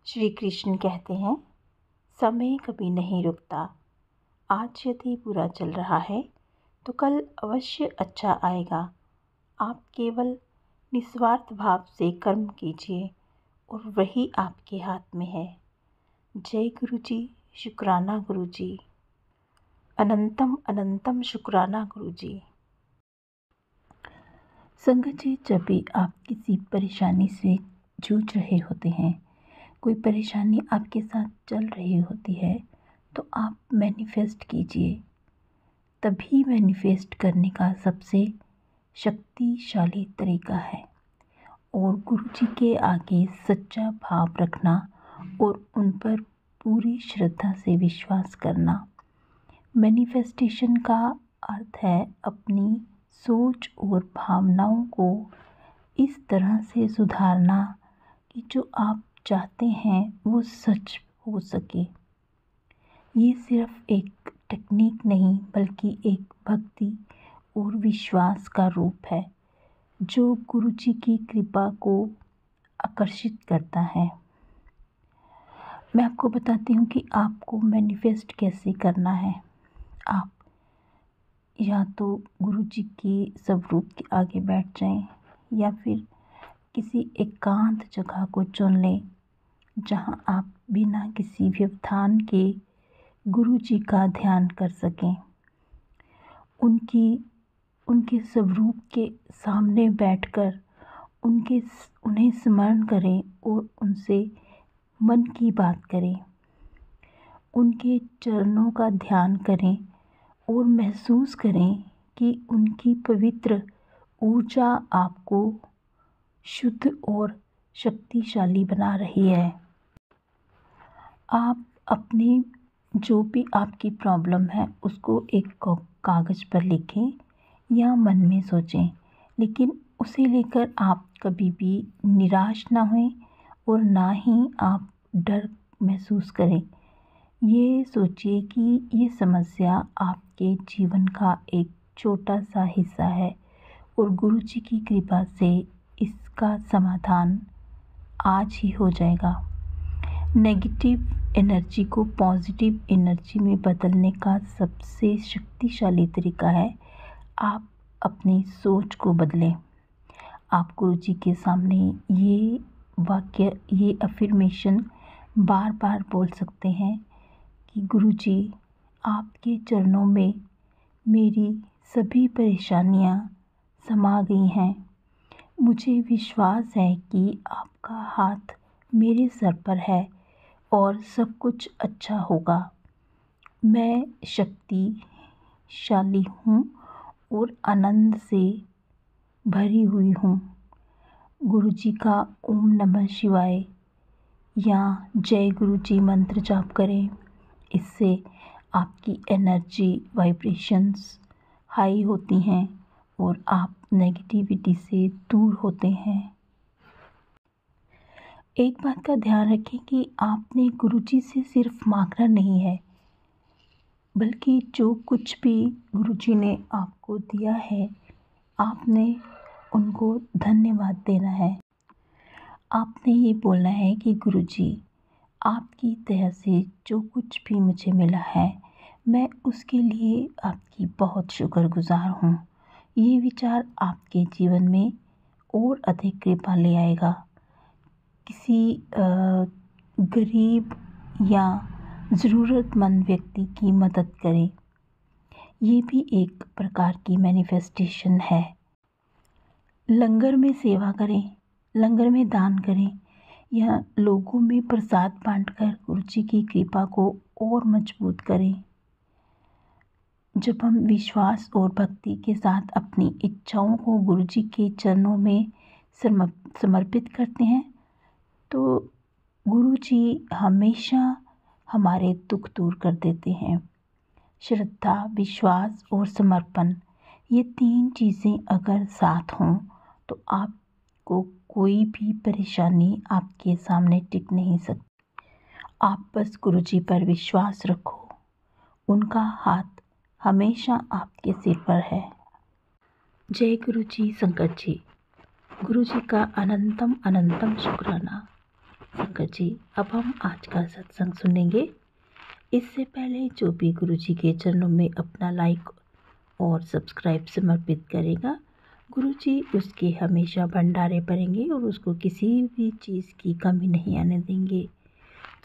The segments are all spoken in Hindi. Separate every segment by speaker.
Speaker 1: श्री कृष्ण कहते हैं, समय कभी नहीं रुकता। आज यदि बुरा चल रहा है तो कल अवश्य अच्छा आएगा। आप केवल निस्वार्थ भाव से कर्म कीजिए और वही आपके हाथ में है। जय गुरु जी, शुक्राना गुरु जी, अनंतम अनंतम शुक्राना गुरु जी। संगत जी, जब भी आप किसी परेशानी से जूझ रहे होते हैं, कोई परेशानी आपके साथ चल रही होती है, तो आप मैनिफेस्ट कीजिए। तभी मैनिफेस्ट करने का सबसे शक्तिशाली तरीका है। और गुरु जी के आगे सच्चा भाव रखना और उन पर पूरी श्रद्धा से विश्वास करना। मैनिफेस्टेशन का अर्थ है अपनी सोच और भावनाओं को इस तरह से सुधारना कि जो आप चाहते हैं वो सच हो सके। ये सिर्फ एक टेक्निक नहीं बल्कि एक भक्ति और विश्वास का रूप है जो गुरु जी की कृपा को आकर्षित करता है। मैं आपको बताती हूँ कि आपको मैनिफेस्ट कैसे करना है। आप या तो गुरु जी के स्वरूप के आगे बैठ जाएं या फिर किसी एकांत जगह को चुन लें जहां आप बिना किसी व्यवधान के गुरु जी का ध्यान कर सकें। उनके स्वरूप के सामने बैठकर उन्हें स्मरण करें और उनसे मन की बात करें। उनके चरणों का ध्यान करें और महसूस करें कि उनकी पवित्र ऊर्जा आपको शुद्ध और शक्तिशाली बना रही है। आप अपनी जो भी आपकी प्रॉब्लम है उसको एक कागज़ पर लिखें या मन में सोचें, लेकिन उसे लेकर आप कभी भी निराश ना हों और ना ही आप डर महसूस करें। ये सोचिए कि ये समस्या आपके जीवन का एक छोटा सा हिस्सा है और गुरु जी की कृपा से इसका समाधान आज ही हो जाएगा। नेगेटिव एनर्जी को पॉजिटिव एनर्जी में बदलने का सबसे शक्तिशाली तरीका है आप अपनी सोच को बदलें। आप गुरु जी के सामने ये वाक्य, ये अफर्मेशन बार बार बोल सकते हैं कि गुरु जी, आपके चरणों में मेरी सभी परेशानियां समा गई हैं। मुझे विश्वास है कि आपका हाथ मेरे सर पर है और सब कुछ अच्छा होगा। मैं शक्तिशाली हूँ और आनंद से भरी हुई हूँ। गुरु जी का ओम नमः शिवाय या जय गुरु जी मंत्र जाप करें। इससे आपकी एनर्जी वाइब्रेशंस हाई होती हैं और आप नेगेटिविटी से दूर होते हैं। एक बात का ध्यान रखें कि आपने गुरु जी से सिर्फ मांगना नहीं है, बल्कि जो कुछ भी गुरु जी ने आपको दिया है आपने उनको धन्यवाद देना है। आपने ये बोलना है कि गुरु जी, आपकी दया से जो कुछ भी मुझे मिला है मैं उसके लिए आपकी बहुत शुक्रगुजार हूँ। ये विचार आपके जीवन में और अधिक कृपा ले आएगा। किसी गरीब या ज़रूरतमंद व्यक्ति की मदद करें। ये भी एक प्रकार की मैनिफेस्टेशन है। लंगर में सेवा करें, लंगर में दान करें या लोगों में प्रसाद बांटकर गुरु जी की कृपा को और मजबूत करें। जब हम विश्वास और भक्ति के साथ अपनी इच्छाओं को गुरु जी के चरणों में समर्पित करते हैं तो गुरु जी हमेशा हमारे दुख दूर कर देते हैं। श्रद्धा, विश्वास और समर्पण, ये 3 चीज़ें अगर साथ हों तो आपको कोई भी परेशानी आपके सामने टिक नहीं सकती। आप बस गुरु जी पर विश्वास रखो, उनका हाथ हमेशा आपके सिर पर है। जय गुरु जी संकट जी। गुरु जी का अनंतम अनंतम शुक्राना। संगत जी, अब हम आज का सत्संग सुनेंगे। इससे पहले जो भी गुरु जी के चरणों में अपना लाइक और सब्सक्राइब समर्पित करेगा, गुरु जी उसके हमेशा भंडारे भरेंगे और उसको किसी भी चीज़ की कमी नहीं आने देंगे।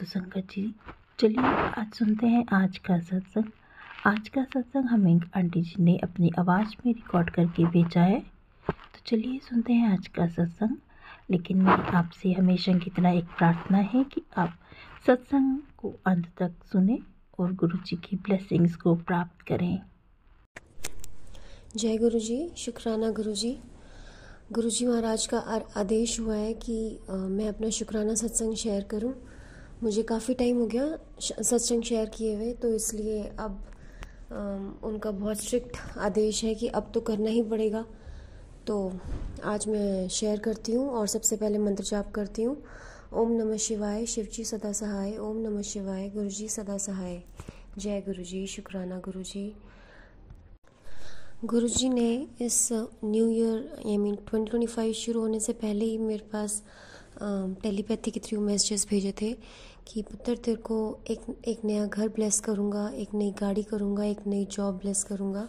Speaker 1: तो संगत जी, चलिए आज सुनते हैं आज का सत्संग। आज का सत्संग हमें आंटी जी ने अपनी आवाज़ में रिकॉर्ड करके भेजा है। तो चलिए सुनते हैं आज का सत्संग। लेकिन मेरी आपसे हमेशा की तरह एक प्रार्थना है कि आप सत्संग को अंत तक सुने और गुरु जी की ब्लेसिंग्स को प्राप्त करें।
Speaker 2: जय गुरु जी। शुक्राना गुरु जी। गुरु जी महाराज का आदेश हुआ है कि मैं अपना शुक्राना सत्संग शेयर करूं। मुझे काफ़ी टाइम हो गया सत्संग शेयर किए हुए, तो इसलिए अब उनका बहुत स्ट्रिक्ट आदेश है कि अब तो करना ही पड़ेगा। तो आज मैं शेयर करती हूँ और सबसे पहले मंत्र जाप करती हूँ। ओम नमः शिवाय, शिव जी सदा सहाय। ओम नमः शिवाय, गुरु जी सदा सहाय। जय गुरु जी। शुक्राना गुरु जी। गुरु जी ने इस न्यू ईयर 2025 शुरू होने से पहले ही मेरे पास टेलीपैथी के थ्रू मैसेजेस भेजे थे कि पुत्र तेरे को एक नया घर ब्लेस करूँगा, एक नई गाड़ी करूँगा, एक नई जॉब ब्लेस करूँगा।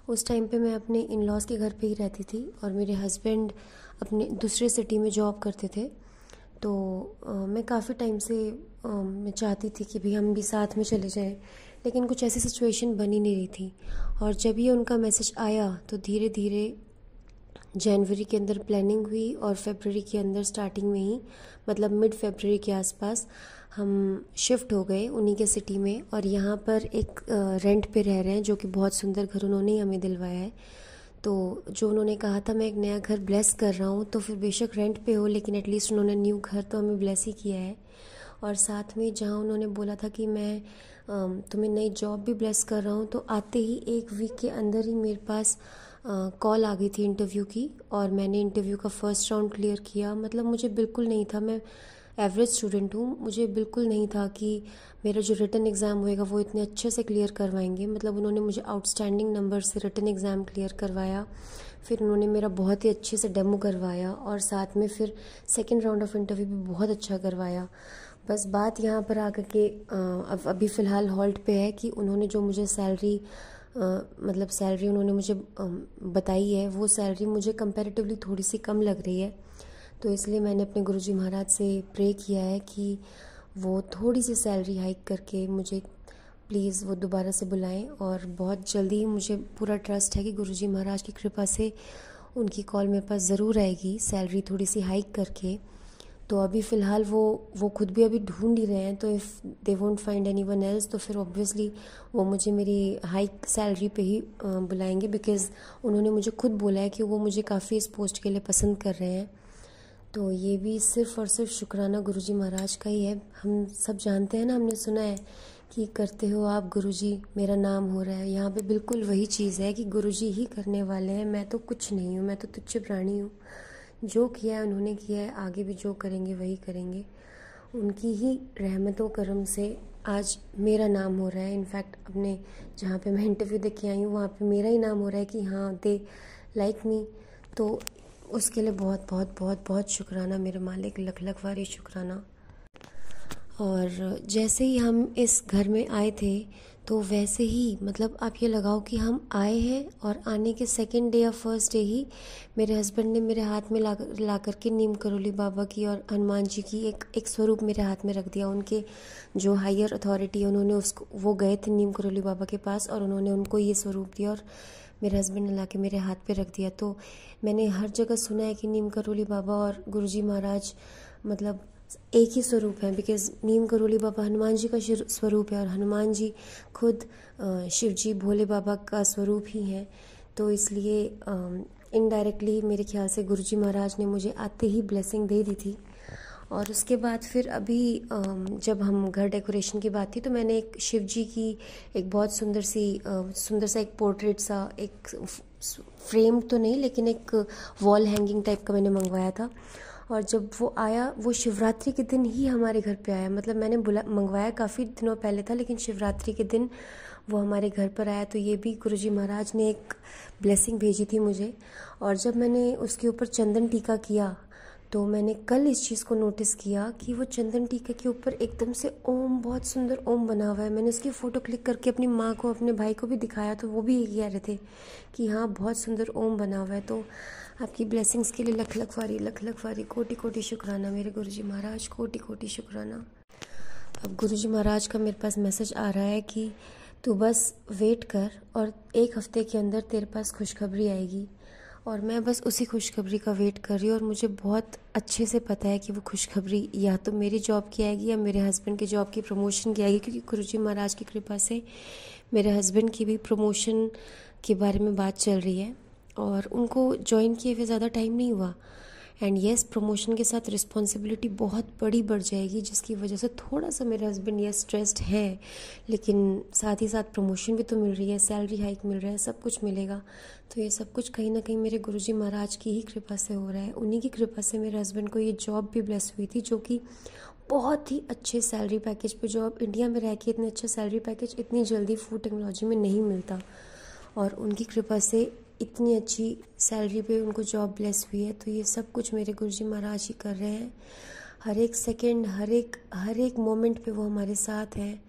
Speaker 2: उस टाइम पे मैं अपने इन लॉज के घर पे ही रहती थी और मेरे हस्बैंड अपने दूसरे सिटी में जॉब करते थे। तो मैं काफ़ी टाइम से मैं चाहती थी कि भाई हम भी साथ में चले जाएं, लेकिन कुछ ऐसी सिचुएशन बनी नहीं रही थी। और जब ये उनका मैसेज आया तो धीरे धीरे जनवरी के अंदर प्लानिंग हुई और फरवरी के अंदर स्टार्टिंग में ही, मतलब मिड फरवरी के आसपास हम शिफ्ट हो गए उन्हीं के सिटी में। और यहाँ पर एक रेंट पे रह रहे हैं, जो कि बहुत सुंदर घर उन्होंने ही हमें दिलवाया है। तो जो उन्होंने कहा था मैं एक नया घर ब्लेस कर रहा हूँ, तो फिर बेशक रेंट पे हो लेकिन एटलीस्ट उन्होंने न्यू घर तो हमें ब्लेस ही किया है। और साथ में जहाँ उन्होंने बोला था कि मैं तुम्हें नई जॉब भी ब्लेस कर रहा हूँ, तो आते ही एक वीक के अंदर ही मेरे पास कॉल आ गई थी इंटरव्यू की और मैंने इंटरव्यू का फर्स्ट राउंड क्लियर किया। मतलब मुझे बिल्कुल नहीं था, मैं एवरेज स्टूडेंट हूँ, मुझे बिल्कुल नहीं था कि मेरा जो रिटन एग्ज़ाम होएगा वो इतने अच्छे से क्लियर करवाएंगे। मतलब उन्होंने मुझे आउटस्टैंडिंग नंबर से रिटन एग्ज़ाम क्लियर करवाया, फिर उन्होंने मेरा बहुत ही अच्छे से डेमो करवाया और साथ में फिर सेकेंड राउंड ऑफ इंटरव्यू भी बहुत अच्छा करवाया। बस बात यहाँ पर आकर के अब अभी फ़िलहाल हॉल्ट पे है कि उन्होंने जो मुझे सैलरी मतलब सैलरी उन्होंने मुझे बताई है, वो सैलरी मुझे कंपैरेटिवली थोड़ी सी कम लग रही है। तो इसलिए मैंने अपने गुरुजी महाराज से प्रे किया है कि वो थोड़ी सी सैलरी हाइक करके मुझे प्लीज़ वो दोबारा से बुलाएं। और बहुत जल्दी ही मुझे पूरा ट्रस्ट है कि गुरुजी महाराज की कृपा से उनकी कॉल मेरे पास ज़रूर आएगी सैलरी थोड़ी सी हाइक करके। तो अभी फ़िलहाल वो खुद भी अभी ढूंढ ही रहे हैं, तो if they won't find anyone else तो फिर ऑब्वियसली वो मुझे मेरी हाइक सैलरी पे ही बुलाएंगे, बिकॉज़ उन्होंने मुझे खुद बोला है कि वो मुझे काफ़ी इस पोस्ट के लिए पसंद कर रहे हैं। तो ये भी सिर्फ़ और सिर्फ शुक्राना गुरुजी महाराज का ही है। हम सब जानते हैं ना, हमने सुना है कि करते हो आप गुरुजी मेरा नाम हो रहा है। यहाँ पे बिल्कुल वही चीज़ है कि गुरुजी ही करने वाले हैं, मैं तो कुछ नहीं हूँ, मैं तो तुच्छ प्राणी हूँ। जो किया है उन्होंने किया है, आगे भी जो करेंगे वही करेंगे। उनकी ही रहमतों करम से आज मेरा नाम हो रहा है। इनफैक्ट अपने जहाँ पे मैं इंटरव्यू दे के आई हूँ वहाँ पे मेरा ही नाम हो रहा है कि हाँ दे लाइक मी। तो उसके लिए बहुत बहुत बहुत बहुत शुक्राना मेरे मालिक, लख लख वारी शुक्राना। और जैसे ही हम इस घर में आए थे तो वैसे ही मतलब आप ये लगाओ कि हम आए हैं और आने के सेकेंड डे या फर्स्ट डे ही मेरे हस्बैंड ने मेरे हाथ में ला करके नीम करोली बाबा की और हनुमान जी की एक स्वरूप मेरे हाथ में रख दिया। उनके जो हायर अथॉरिटी है उन्होंने उसको, वो गए थे नीम करोली बाबा के पास और उन्होंने उनको ये स्वरूप दिया और मेरे हस्बैंड ने ला के मेरे हाथ पे रख दिया। तो मैंने हर जगह सुना है कि नीम करोली बाबा और गुरुजी महाराज मतलब एक ही स्वरूप है, बिकॉज़ नीम करोली बाबा हनुमान जी का स्वरूप है और हनुमान जी खुद शिव जी भोले बाबा का स्वरूप ही हैं। तो इसलिए इनडायरेक्टली मेरे ख्याल से गुरुजी महाराज ने मुझे आते ही ब्लेसिंग दे दी थी। और उसके बाद फिर अभी जब हम घर डेकोरेशन की बात थी तो मैंने एक शिव जी की एक बहुत सुंदर सा एक पोर्ट्रेट सा, एक फ्रेम तो नहीं लेकिन एक वॉल हैंगिंग टाइप का मैंने मंगवाया था। और जब वो आया, वो शिवरात्रि के दिन ही हमारे घर पे आया। मतलब मैंने मंगवाया काफ़ी दिनों पहले था, लेकिन शिवरात्रि के दिन वो हमारे घर पर आया। तो ये भी गुरुजी महाराज ने एक ब्लेसिंग भेजी थी मुझे। और जब मैंने उसके ऊपर चंदन टीका किया तो मैंने कल इस चीज़ को नोटिस किया कि वो चंदन टीके के ऊपर एकदम से ओम, बहुत सुंदर ओम बना हुआ है। मैंने उसकी फ़ोटो क्लिक करके अपनी माँ को, अपने भाई को भी दिखाया, तो वो भी यही कह रहे थे कि हाँ बहुत सुंदर ओम बना हुआ है। तो आपकी ब्लेसिंग्स के लिए लख लख वारी कोटि कोटि शुक्राना मेरे गुरुजी महाराज, कोटि कोटि शुक्राना। अब गुरुजी महाराज का मेरे पास मैसेज आ रहा है कि तू बस वेट कर और 1 हफ्ते के अंदर तेरे पास खुशखबरी आएगी। और मैं बस उसी खुशखबरी का वेट कर रही हूँ और मुझे बहुत अच्छे से पता है कि वो खुशखबरी या तो मेरी जॉब की आएगी या मेरे हस्बैंड की जॉब की प्रमोशन की आएगी, क्योंकि गुरुजी महाराज की कृपा से मेरे हस्बैंड की भी प्रमोशन के बारे में बात चल रही है और उनको ज्वाइन किए हुए ज़्यादा टाइम नहीं हुआ। एंड येस, प्रमोशन के साथ रिस्पॉन्सिबिलिटी बहुत बड़ी बढ़ जाएगी, जिसकी वजह से थोड़ा सा मेरे हस्बैंड ये स्ट्रेस्ड है, लेकिन साथ ही साथ प्रमोशन भी तो मिल रही है, सैलरी हाइक मिल रहा है, सब कुछ मिलेगा। तो ये सब कुछ कहीं ना कहीं मेरे गुरुजी महाराज की ही कृपा से हो रहा है। उन्हीं की कृपा से मेरे हस्बैंड को ये जॉब भी ब्लेस हुई थी, जो कि बहुत ही अच्छे सैलरी पैकेज पे, जो अब इंडिया में रह के इतने अच्छा सैलरी पैकेज इतनी जल्दी फूड टेक्नोलॉजी में नहीं मिलता, और उनकी कृपा से इतनी अच्छी सैलरी पे उनको जॉब ब्लेस हुई है। तो ये सब कुछ मेरे गुरुजी महाराज ही कर रहे हैं। हर एक सेकंड, हर एक मोमेंट पे वो हमारे साथ हैं।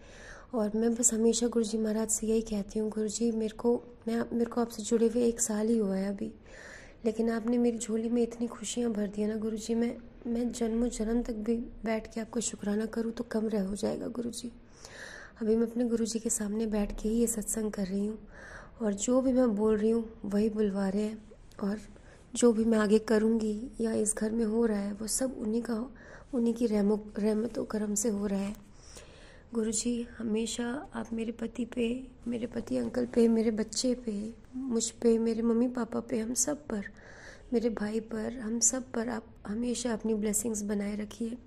Speaker 2: और मैं बस हमेशा गुरुजी महाराज से यही कहती हूँ, गुरुजी मेरे को आपसे जुड़े हुए 1 साल ही हुआ है अभी, लेकिन आपने मेरी झोली में इतनी खुशियाँ भर दी है ना गुरुजी, मैं जन्मों जन्म तक भी बैठ के आपका शुक्राना करूँ तो कम रह हो जाएगा गुरुजी। अभी मैं अपने गुरुजी के सामने बैठ के ही ये सत्संग कर रही हूँ और जो भी मैं बोल रही हूँ वही बुलवा रहे हैं, और जो भी मैं आगे करूँगी या इस घर में हो रहा है वो सब उन्हीं की रहमत व करम से हो रहा है। गुरुजी हमेशा आप मेरे पति पे, मेरे पति अंकल पे, मेरे बच्चे पे, मुझ पे, मेरे मम्मी पापा पे, हम सब पर, मेरे भाई पर, हम सब पर आप हमेशा अपनी ब्लेसिंग्स बनाए रखिए।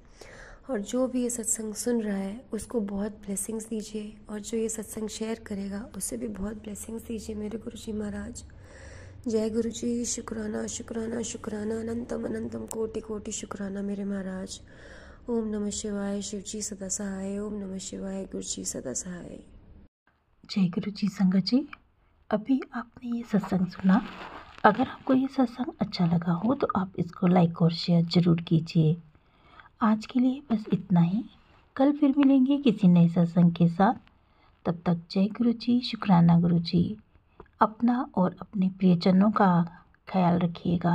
Speaker 2: और जो भी ये सत्संग सुन रहा है उसको बहुत ब्लेसिंग्स दीजिए, और जो ये सत्संग शेयर करेगा उसे भी बहुत ब्लेसिंग्स दीजिए मेरे गुरुजी महाराज। जय गुरुजी, शुक्राना शुक्राना शुक्राना, अनंतम अनंतम कोटि कोटि शुक्राना मेरे महाराज। ओम नमः शिवाय, शिवजी सदा सहाय। ओम नमः शिवाय, गुरुजी सदा सहाय।
Speaker 1: जय गुरुजी संगत जी, अभी आपने ये सत्संग सुना। अगर आपको ये सत्संग अच्छा लगा हो तो आप इसको लाइक और शेयर ज़रूर कीजिए। आज के लिए बस इतना ही। कल फिर मिलेंगे किसी नए सत्संग के साथ। तब तक जय गुरुजी, शुक्राना गुरुजी। अपना और अपने प्रियजनों का ख्याल रखिएगा।